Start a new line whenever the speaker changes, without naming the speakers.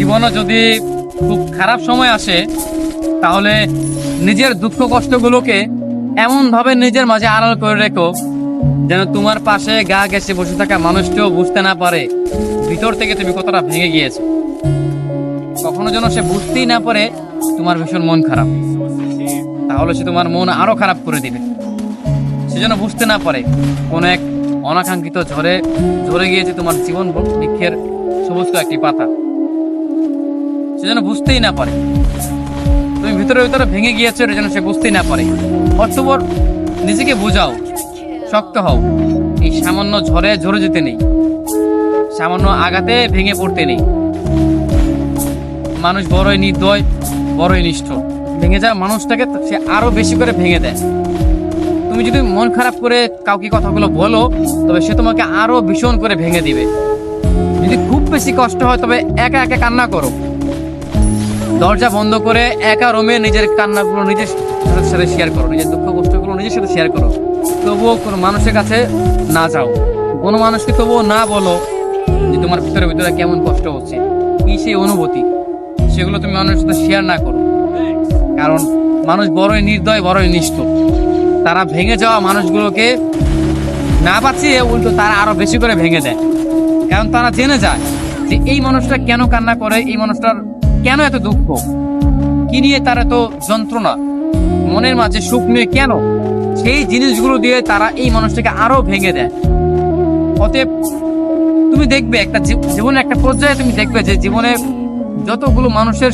জীবনে যদি খুব খারাপ সময় আসে, তাহলে নিজের দুঃখ কষ্টগুলোকে এমনভাবে নিজের মাঝে আড়াল করে রেখো যেন তোমার পাশে গা ঘেঁষে বসে থাকা মানুষটিও বুঝতে না পারে ভিতর থেকে তুমি কতটা ভেঙে গিয়েছো। কখনো যেন সে বুঝতেই না পারে তোমার ভীষণ মন খারাপ, তাহলে সে তোমার মন আরো খারাপ করে দিবে। সে যেন বুঝতে না পারে কোনো এক অনাকাঙ্ক্ষিত ঝড়ে ঝরে গিয়েছে তোমার জীবন বৃক্ষের সবুজ একটি পাতা। সে যেন বুঝতেই না পারে তুমি ভিতরে ভিতরে ভেঙে গিয়েছো, এটা যেন সে বুঝতেই না পারে। অতঃপর নিজেকে বোঝাও, শক্ত হও। এই সামান্য ঝড়ে ঝরে যেতে নেই, সামান্য আঘাতে ভেঙে পড়তে নেই। মানুষ বড়ই নির্দয়, বড়ই নিষ্ঠুর। ভেঙে যাওয়া মানুষটাকে সে আরো বেশি করে ভেঙে দেয়। তুমি যদি মন খারাপ করে কাউকে কথাগুলো বলো, তবে সে তোমাকে আরো ভীষণ করে ভেঙে দিবে। যদি খুব বেশি কষ্ট হয়, তবে একা একা কান্না করো। দরজা বন্ধ করে একা রুমে নিজের কান্নাগুলো নিজের সাথে শেয়ার করো, নিজের দুঃখ কষ্টগুলো নিজের সাথে শেয়ার করো। তবুও কোনো মানুষের কাছে না যাও, কোনো মানুষকে তবুও না বলো যে তোমার ভিতরে ভিতরে কেমন কষ্ট হচ্ছে, কি সেই অনুভূতি, সেগুলো তুমি মানুষের সাথে শেয়ার না করো। কারণ মানুষ বড়ই নির্দয়, বড়ই নিষ্ঠুর। তারা ভেঙে যাওয়া মানুষগুলোকে না বাঁচিয়ে উল্টো তারা আরো বেশি করে ভেঙে দেয়। কারণ তারা জেনে যায় যে এই মানুষটা কেন কান্না করে, এই মানুষটার কেন এত দুঃখ, কি নিয়ে তার এত যন্ত্রণা, মনের মাঝে সুখ নিয়ে কেন, সেই জিনিসগুলো দিয়ে তারা এই মানুষটাকে আরো ভেঙে দেয়। অতএব তুমি দেখবে একটা জীবনের একটা পর্যায়ে তুমি দেখবে যে জীবনে যতগুলো মানুষের